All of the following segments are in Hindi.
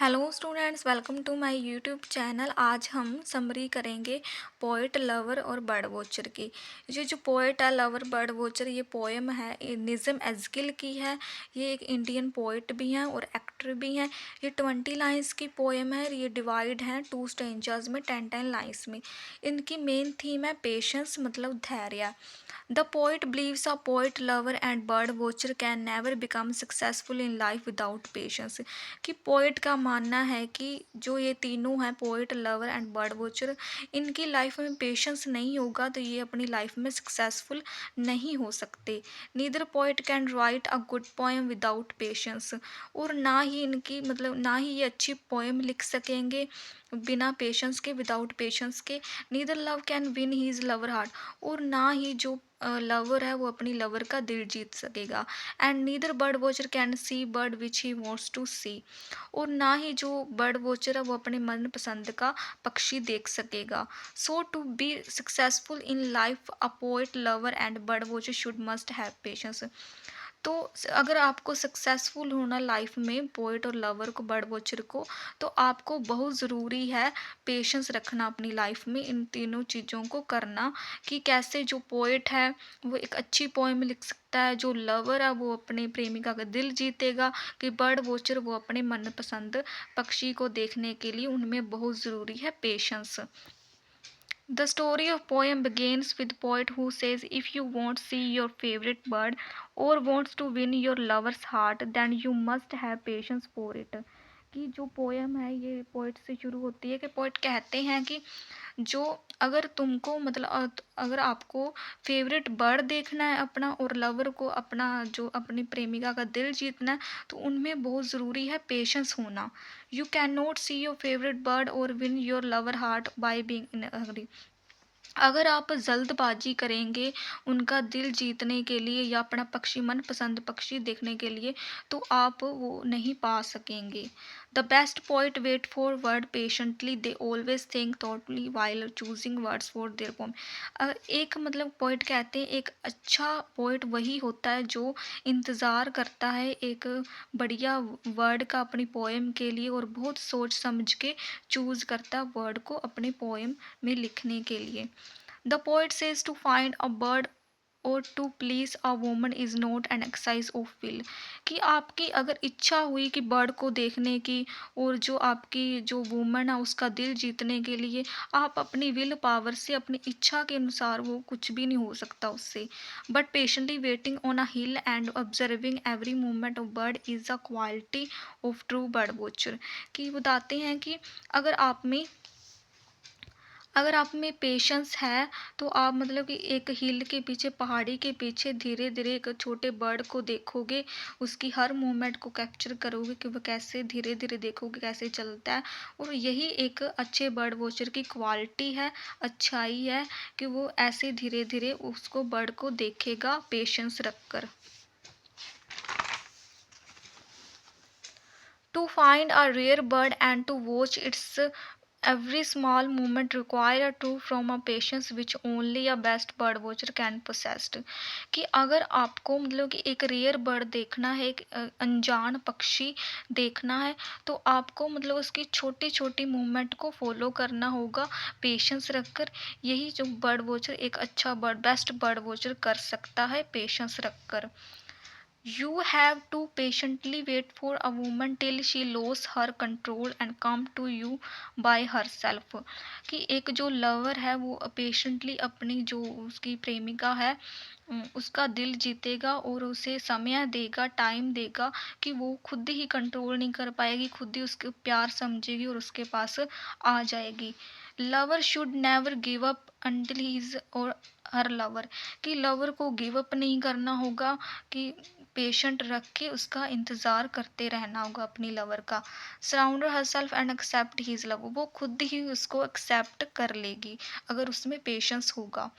Hello students, welcome to my YouTube channel. आज हम समरी करेंगे पोएट लवर और बर्ड वॉचर की। ये जो पोएट है लवर बर्ड वॉचर, ये पोएम है, ये निज़म एज़गिल की है। ये एक इंडियन पोएट भी हैं और एक्टर भी हैं। ये 20 लाइन्स की पोएम है। ये डिवाइड है 2 स्टेंजास में 10-10 लाइन्स में। इनकी मेन थीम है पेशेंस, मतलब धैर्य। The poet believes a poet lover and bird watcher can never become successful in life without patience. कि पोएट का मानना है कि जो ये तीनों हैं, poet lover and bird watcher, इनकी लाइफ में पेशेंस नहीं होगा तो ये अपनी लाइफ में सक्सेसफुल नहीं हो सकते। Neither poet can write a good poem without patience. और ना ही इनकी मतलब ना ही ये अच्छी पोएम लिख सकेंगे बिना पेशेंस के, विदाउट पेशेंस के। Neither love can win his lover heart. और ना ही जो लवर है वो अपनी लवर का दिल जीत सकेगा। And neither bird watcher can see bird which he wants to see. और ना ही जो बर्ड वॉचर है वो अपने मन पसंद का पक्षी देख सकेगा। So to be successful in life a poet lover and bird watcher should must have patience. तो अगर आपको सक्सेसफुल होना लाइफ में, पोएट और लवर को, बर्ड वॉचर को, तो आपको बहुत ज़रूरी है पेशेंस रखना अपनी लाइफ में, इन तीनों चीज़ों को करना। कि कैसे जो पोएट है वो एक अच्छी पोएम लिख सकता है, जो लवर है वो अपने प्रेमिका का दिल जीतेगा, कि बर्ड वॉचर वो अपने मनपसंद पक्षी को देखने के लिए उनमें बहुत ज़रूरी है patience. The story of poem begins with poet who says if you want to see your favorite bird or wants to win your lover's heart then you must have patience for it। कि जो पोएम है ये पोएट से शुरू होती है कि पोएट कहते हैं कि जो अगर तुमको मतलब अगर आपको फेवरेट बर्ड देखना है अपना और लवर को अपना जो अपनी प्रेमिका का दिल जीतना है, तो उनमें बहुत ज़रूरी है पेशेंस होना। You can not see your favourite bird और win your lover heart by being in hurry. अगर आप जल्दबाजी करेंगे उनका दिल जीतने के लिए या अपना पक्षी, मनपसंद पक्षी देखने के लिए, तो आप वो नहीं पा सकेंगे। The best poet wait for word patiently, they always think thoughtfully while choosing words for their poem. एक मतलब पोइट कहते हैं एक अच्छा पोइट वही होता है जो इंतज़ार करता है एक बढ़िया वर्ड का अपनी पोएम के लिए और बहुत सोच समझ के चूज़ करता है वर्ड को अपने पोएम में लिखने के लिए। The poet says to find a bird और to please a woman is not an exercise of will. कि आपकी अगर इच्छा हुई कि बर्ड को देखने की और जो आपकी जो वुमन है उसका दिल जीतने के लिए, आप अपनी विल पावर से, अपनी इच्छा के अनुसार, वो कुछ भी नहीं हो सकता उससे। But patiently waiting on a hill and observing every movement of bird is a quality of true bird watcher. कि बताते हैं कि अगर आप में पेशेंस है तो आप मतलब कि एक हिल के पीछे, पहाड़ी के पीछे धीरे धीरे एक छोटे बर्ड को देखोगे, उसकी हर मूवमेंट को कैप्चर करोगे कि वह कैसे धीरे धीरे देखोगे कैसे चलता है। और यही एक अच्छे बर्ड वॉचर की क्वालिटी है, अच्छाई है, कि वो ऐसे धीरे धीरे उसको बर्ड को देखेगा पेशेंस रखकर। To find a rare bird and to watch its every small movement require a true from a patience which only a best bird watcher can possess। कि अगर आपको मतलब कि एक रेयर बर्ड देखना है, एक अनजान पक्षी देखना है, तो आपको मतलब उसकी छोटी छोटी मूवमेंट को फॉलो करना होगा पेशेंस रखकर। यही जो बर्ड वॉचर, एक अच्छा बर्ड, बेस्ट बर्ड वॉचर कर सकता है पेशेंस रखकर। You have to patiently wait for a woman till she loses her control and come to you by herself। कि एक जो लवर है वो पेशेंटली अपनी जो उसकी प्रेमिका है उसका दिल जीतेगा और उसे समय देगा, टाइम देगा, कि वो खुद ही कंट्रोल नहीं कर पाएगी, खुद ही उसके प्यार समझेगी और उसके पास आ जाएगी। Lover should never give up until he is और हर लवर। कि लवर को गिव अप नहीं करना होगा, कि पेशेंट रख के उसका इंतज़ार करते रहना होगा अपनी लवर का। Surround herself and accept his love. वो खुद ही उसको एक्सेप्ट कर लेगी अगर उसमें पेशेंस होगा।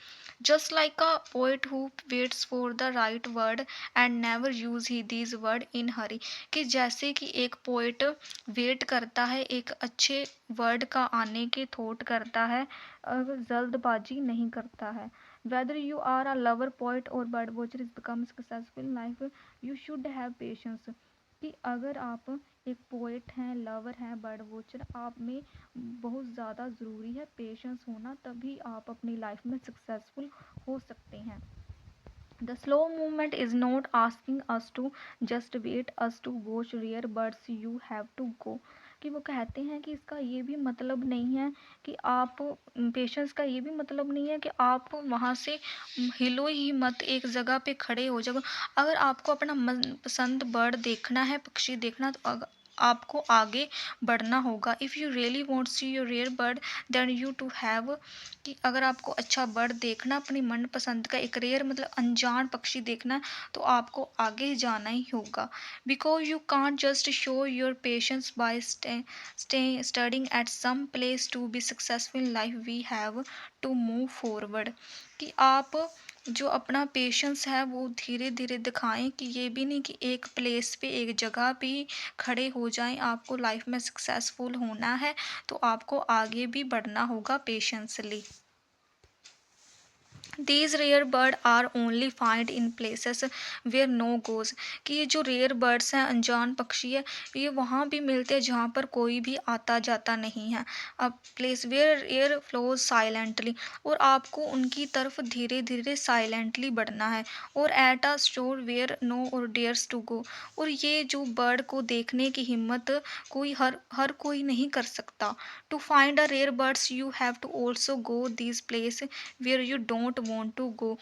Just like a poet who waits for the right word and never use he these word in hurry. कि जैसे कि एक पोइट वेट करता है एक अच्छे वर्ड का आने के, थॉट करता है और जल्दबाजी नहीं करता है। Whether you are a lover, poet or bird watcher is become successful in life, you should have patience। कि अगर आप एक पोएट हैं, लवर हैं, बर्ड वॉचर, आप में बहुत ज़्यादा ज़रूरी है पेशेंस होना, तभी आप अपनी लाइफ में सक्सेसफुल हो सकते हैं। The slow movement is not asking us to just wait us to watch rare birds, you have to go। कि वो कहते हैं कि इसका ये भी मतलब नहीं है कि आप पेशेंस का ये भी मतलब नहीं है कि आप वहाँ से हिलो ही मत, एक जगह पे खड़े हो जाओ। अगर आपको अपना मनपसंद बर्ड देखना है, पक्षी देखना, तो आपको आगे बढ़ना होगा। If you really want see your rare bird then you to have, कि अगर आपको अच्छा बर्ड देखना, अपनी मनपसंद का एक रेयर मतलब अनजान पक्षी देखना, तो आपको आगे जाना ही होगा। Because you can't just show your patience by standing at some place to be successful in life, we have to move forward. कि आप जो अपना पेशेंस है वो धीरे धीरे दिखाएं, कि ये भी नहीं कि एक प्लेस पे, एक जगह पे ही खड़े हो जाएं। आपको लाइफ में सक्सेसफुल होना है तो आपको आगे भी बढ़ना होगा patiently. These rare birds are only found in places where no goes। कि ये जो रेयर बर्ड्स हैं, अनजान पक्षी है, ये वहाँ भी मिलते हैं जहाँ पर कोई भी आता जाता नहीं है। अब place where air flows silently, और आपको उनकी तरफ धीरे धीरे साइलेंटली बढ़ना है। और at a store where no और डेयर्स टू गो, और ये जो बर्ड को देखने की हिम्मत कोई हर कोई नहीं कर सकता। To find a rare birds you have to also go this place where you don't want to go.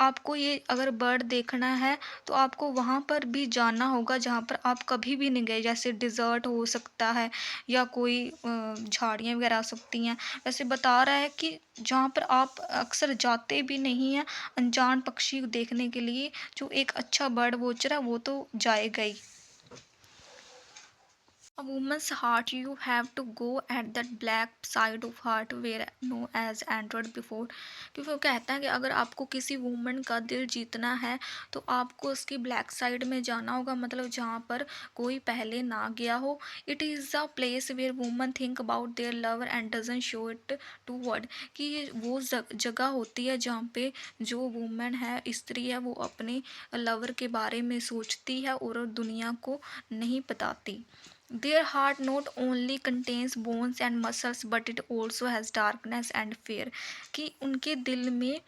आपको ये अगर बर्ड देखना है तो आपको वहाँ पर भी जाना होगा जहाँ पर आप कभी भी नहीं गए, जैसे डिज़र्ट हो सकता है या कोई झाड़ियाँ वगैरह हो सकती हैं। वैसे बता रहा है कि जहाँ पर आप अक्सर जाते भी नहीं हैं अनजान पक्षी को देखने के लिए, जो एक अच्छा बर्ड वॉचर है वो तो जाएगा ही। A woman's heart, you have to go at that black side of heart where no as entered before। क्योंकि वो कहता है कि अगर आपको किसी वुमन का दिल जीतना है तो आपको उसकी ब्लैक साइड में जाना होगा, मतलब जहाँ पर कोई पहले ना गया हो। It is a place where woman think about their lover and doesn't show it to world. कि ये वो जगह होती है जहाँ पे जो वुमन है, स्त्री है, वो अपने लवर के बारे में सोचती है और दुनिया को नहीं बताती। Their heart not only contains bones and muscles but it also has darkness and fear। कि उनके दिल में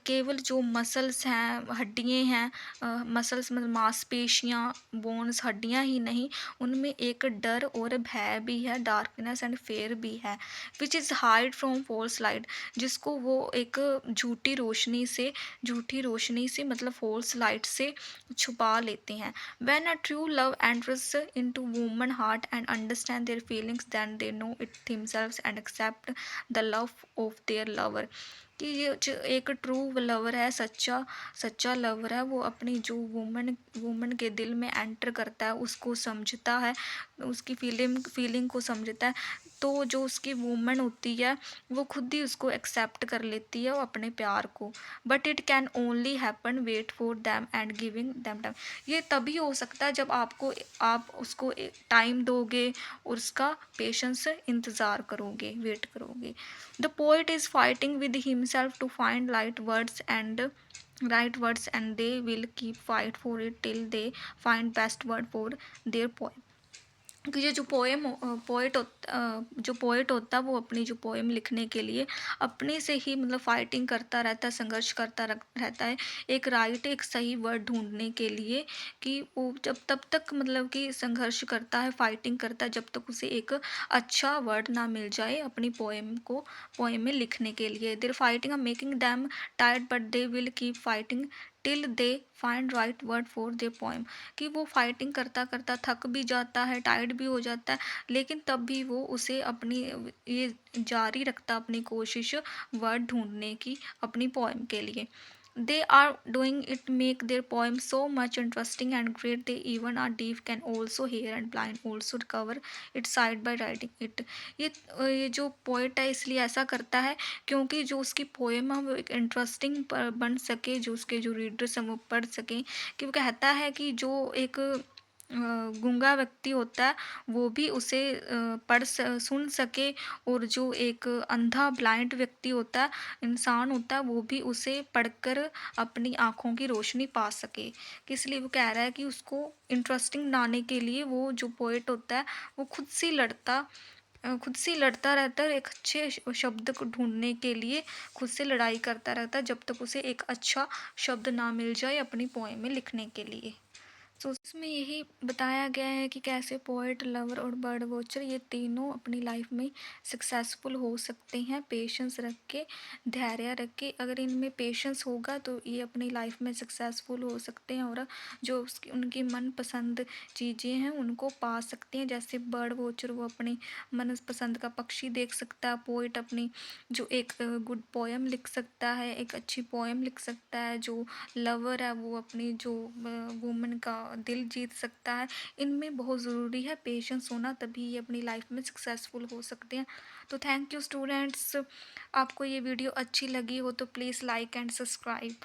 केवल जो मसल्स हैं, हड्डियाँ हैं, मसल्स मतलब मांसपेशियाँ, बोन्स, हड्डियाँ ही नहीं, उनमें एक डर और भय भी है, डार्कनेस एंड फेयर भी है। Which is hide from false light, जिसको वो एक झूठी रोशनी से मतलब फॉल्स लाइट से छुपा लेते हैं। When a true love enters into woman heart and understand their feelings, then they know it themselves and accept the love of their lover। कि ये जो एक ट्रू लवर है, सच्चा सच्चा लवर है, वो अपनी जो वुमन के दिल में एंटर करता है, उसको समझता है, उसकी फीलिंग को समझता है, तो जो उसकी वुमन होती है वो खुद ही उसको एक्सेप्ट कर लेती है, वो अपने प्यार को। But it can only happen wait for them and giving them time. ये तभी हो सकता है जब आप उसको टाइम दोगे और उसका पेशेंस इंतज़ार करोगे, वेट करोगे। The poet is fighting with himself to find right words and they will keep fight for it till they find best word for their poem। कि ये जो जो पोएट होता है वो अपनी जो पोएम लिखने के लिए अपने से ही मतलब फाइटिंग करता रहता है, संघर्ष करता रहता है एक सही वर्ड ढूंढने के लिए। कि वो जब तब तक मतलब कि संघर्ष करता है, फाइटिंग करता है, जब तक उसे एक अच्छा वर्ड ना मिल जाए अपनी पोएम में लिखने के लिए। Their fighting are making them tired but they will keep fighting till they find right word for their poem. कि वो फाइटिंग करता करता थक भी जाता है, टायर्ड भी हो जाता है, लेकिन तब भी वो उसे अपनी ये जारी रखता अपनी कोशिश वर्ड ढूंढने की अपनी पोएम के लिए। They are doing it make their poem so much interesting and great they even are deaf can also hear and blind also recover it side by writing it. ये जो पोइट है इसलिए ऐसा करता है क्योंकि जो उसकी पोएम है वो एक इंटरेस्टिंग बन सके, जो उसके जो रीडर्स हैं वो पढ़ सकें। कि वो कहता है कि जो एक गूंगा व्यक्ति होता है वो भी उसे सुन सके, और जो एक अंधा ब्लाइंड व्यक्ति होता है, इंसान होता है, वो भी उसे पढ़कर अपनी आँखों की रोशनी पा सके। कि इसलिए वो कह रहा है कि उसको इंटरेस्टिंग बनाने के लिए वो जो पोएट होता है वो खुद से लड़ता रहता है, एक अच्छे शब्द को ढूँढने के लिए खुद से लड़ाई करता रहता है, जब तक उसे एक अच्छा शब्द ना मिल जाए अपनी पोएम में लिखने के लिए। तो इसमें यही बताया गया है कि कैसे पोएट, लवर और बर्ड वॉचर ये तीनों अपनी लाइफ में सक्सेसफुल हो सकते हैं, पेशेंस रख के, धैर्य रख के। अगर इनमें पेशेंस होगा तो ये अपनी लाइफ में सक्सेसफुल हो सकते हैं, और जो उनकी मनपसंद चीज़ें हैं उनको पा सकते हैं। जैसे बर्ड वॉचर वो अपनी मनपसंद का पक्षी देख सकता है, पोएट अपनी जो एक गुड पोएम लिख सकता है, एक अच्छी पोएम लिख सकता है, जो लवर है वो अपनी जो वुमन का दिल जीत सकता है। इनमें बहुत ज़रूरी है पेशेंस होना, तभी ये अपनी लाइफ में सक्सेसफुल हो सकते हैं। तो थैंक यू स्टूडेंट्स। आपको ये वीडियो अच्छी लगी हो तो प्लीज़ लाइक एंड सब्सक्राइब।